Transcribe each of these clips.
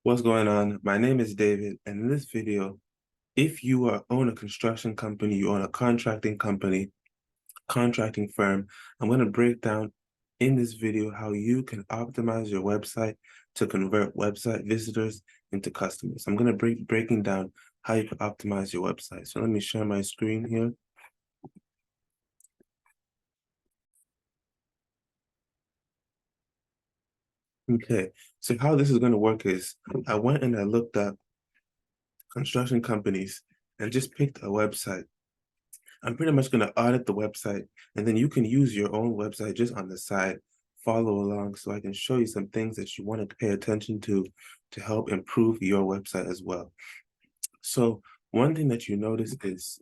What's going on? My name is David, and in this video, if you own a construction company, you own a contracting company, contracting firm, I'm going to break down in this video how you can optimize your website to convert website visitors into customers. I'm going to breaking down how you can optimize your website. So let me share my screen here. Okay, so how this is going to work is I went and I looked up construction companies and just picked a website. I'm pretty much going to audit the website, and then you can use your own website just on the side, follow along so I can show you some things that you want to pay attention to help improve your website as well. So one thing that you notice is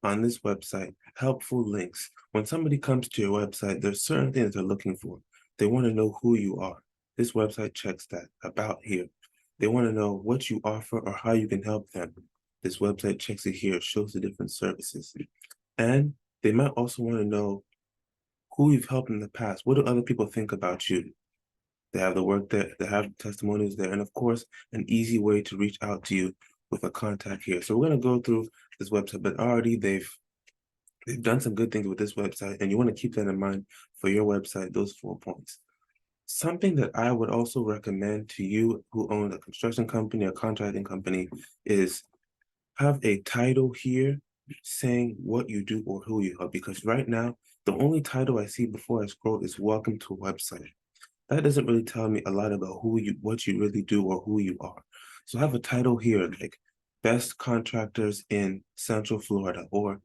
on this website, helpful links. When somebody comes to your website, there's certain things they're looking for. They want to know who you are. This website checks that, about here. They want to know what you offer or how you can help them. This website checks it here, shows the different services. And they might also want to know who you've helped in the past. What do other people think about you? They have the work there, they have testimonials there, and of course, an easy way to reach out to you with a contact here. So we're going to go through this website, but already they've done some good things with this website, and you want to keep that in mind for your website, those 4 points. Something that I would also recommend to you who own a construction company or contracting company is have a title here saying what you do or who you are, because right now, the only title I see before I scroll is welcome to a website. That doesn't really tell me a lot about what you really do or who you are. So have a title here like best contractors in Central Florida, or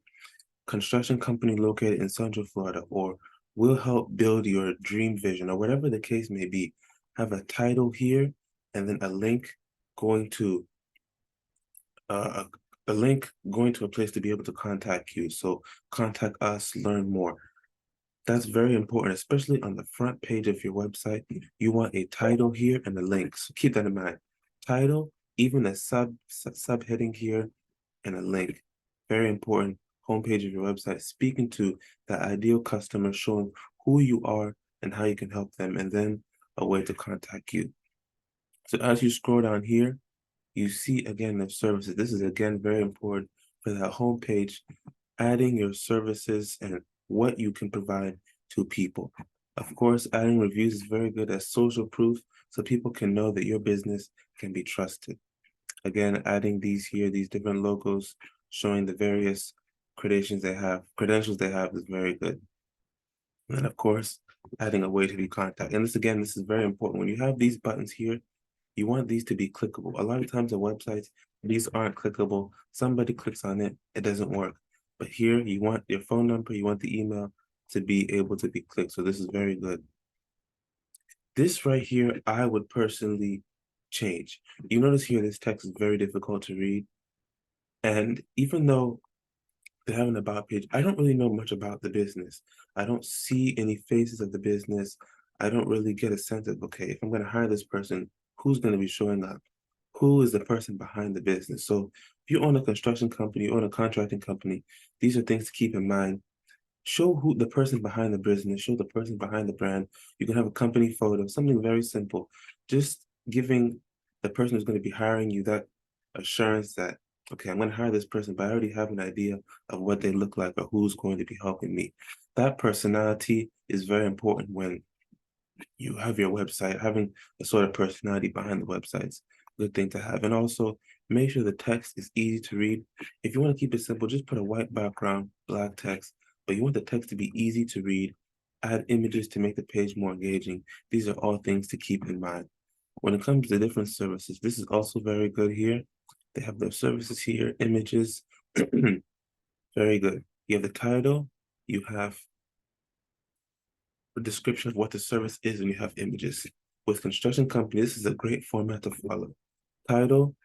construction company located in Central Florida, or will help build your dream vision, or whatever the case may be. Have a title here and then a link going to uh, a link going to a place to be able to contact you. So contact us, learn more. That's very important, especially on the front page of your website. You want a title here and a link. So keep that in mind. Title, even a subheading here, and a link. Very important. Homepage of your website, speaking to the ideal customer, showing who you are and how you can help them, and then a way to contact you. So as you scroll down here, you see again the services. This is again very important for that homepage, adding your services and what you can provide to people. Of course, adding reviews is very good as social proof so people can know that your business can be trusted. Again, adding these here, these different logos, showing the various credentials they have is very good. And of course, adding a way to be contacted. And this is very important. When you have these buttons here, you want these to be clickable. A lot of times on websites, these aren't clickable. Somebody clicks on it, it doesn't work. But here, you want your phone number, you want the email to be able to be clicked. So this is very good. This right here, I would personally change. You notice here, this text is very difficult to read. And even though they have an about page, I don't really know much about the business. I don't see any faces of the business. I don't really get a sense of, okay, if I'm going to hire this person, who's going to be showing up? Who is the person behind the business? So if you own a construction company, you own a contracting company, these are things to keep in mind. Show who the person behind the business, show the person behind the brand. You can have a company photo, something very simple. Just giving the person who's going to be hiring you that assurance that, okay, I'm going to hire this person, but I already have an idea of what they look like or who's going to be helping me. That personality is very important when you have your website. Having a sort of personality behind the website's a good thing to have. And also make sure the text is easy to read. If you want to keep it simple, just put a white background, black text, but you want the text to be easy to read. Add images to make the page more engaging. These are all things to keep in mind. When it comes to different services, this is also very good here. They have their services here, images, very good. You have the title, you have a description of what the service is, and you have images. With construction company, this is a great format to follow. Title,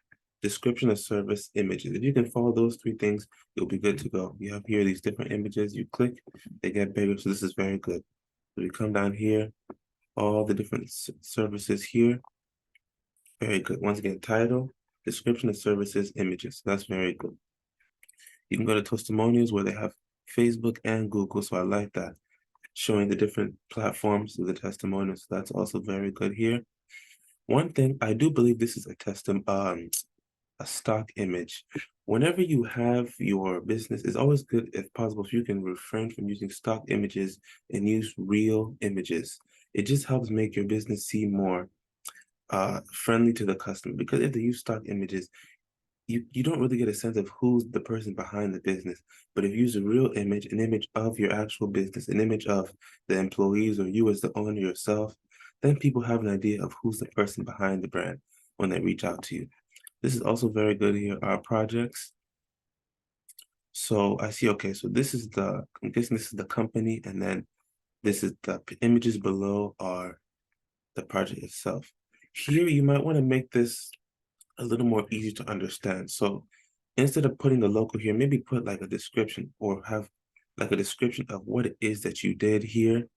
description of service, images. If you can follow those 3 things, you'll be good to go. You have here these different images, you click, they get bigger, so this is very good. So we come down here, all the different services here, very good. Once again, title, description of services, images. That's very good. You can go to testimonials where they have Facebook and Google, so I like that. Showing the different platforms of the testimonials. That's also very good here. One thing I do believe this is a stock image. Whenever you have your business, it's always good if possible if you can refrain from using stock images and use real images. It just helps make your business seem more friendly to the customer, because if they use stock images, you don't really get a sense of who's the person behind the business. But if you use a real image, an image of your actual business, an image of the employees or you as the owner yourself, then people have an idea of who's the person behind the brand when they reach out to you. This is also very good here, our projects. So I see, okay, so I'm guessing this is the company, and then this is the images below are the project itself. Here, you might want to make this a little more easy to understand. So instead of putting a logo here, maybe put like a description, or have like a description of what it is that you did here,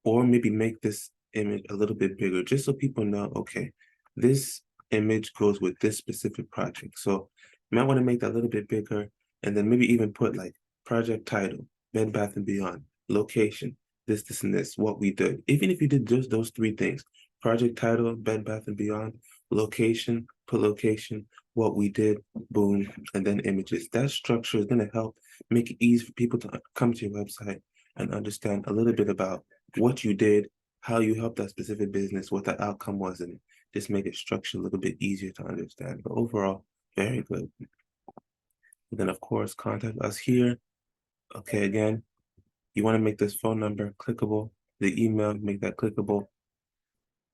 or maybe make this image a little bit bigger, just so people know, okay, this image goes with this specific project. So you might want to make that a little bit bigger, and then maybe even put like project title, Bed Bath and Beyond, location, this, and this, what we did. Even if you did just those three things, project title, Bed Bath and Beyond, location, put location, what we did, boom, and then images. That structure is going to help make it easy for people to come to your website and understand a little bit about what you did, how you helped that specific business, what the outcome was, and just make it structured a little bit easier to understand. But overall, very good. And then of course, contact us here. Okay, again, you want to make this phone number clickable, the email, make that clickable.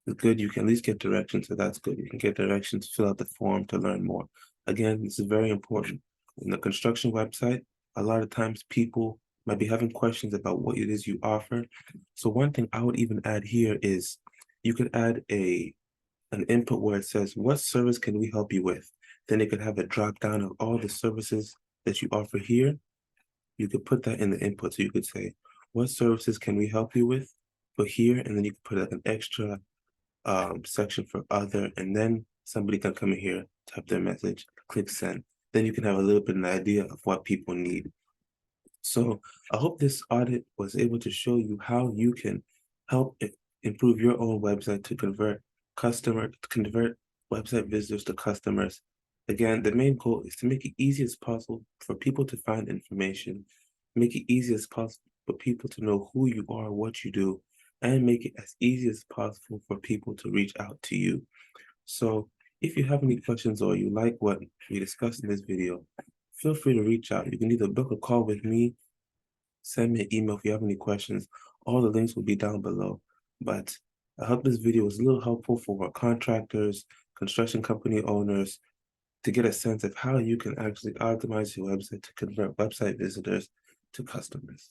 It's good. You can at least get directions, so that's good. You can get directions, fill out the form to learn more. Again, this is very important. In the construction website, a lot of times people might be having questions about what it is you offer. So one thing I would even add here is you could add an input where it says, what service can we help you with? Then it could have a drop down of all the services that you offer here. You could put that in the input. So you could say, what services can we help you with? Put here, and then you could put an extra section for other, and then somebody can come in here, type their message, click send. Then you can have a little bit of an idea of what people need. So I hope this audit was able to show you how you can help improve your own website to convert website visitors to customers. Again, the main goal is to make it easy as possible for people to find information, make it easy as possible for people to know who you are, what you do, and make it as easy as possible for people to reach out to you. So if you have any questions or you like what we discussed in this video, feel free to reach out. You can either book a call with me, send me an email if you have any questions. All the links will be down below. But I hope this video was a little helpful for contractors, construction company owners, to get a sense of how you can actually optimize your website to convert website visitors to customers.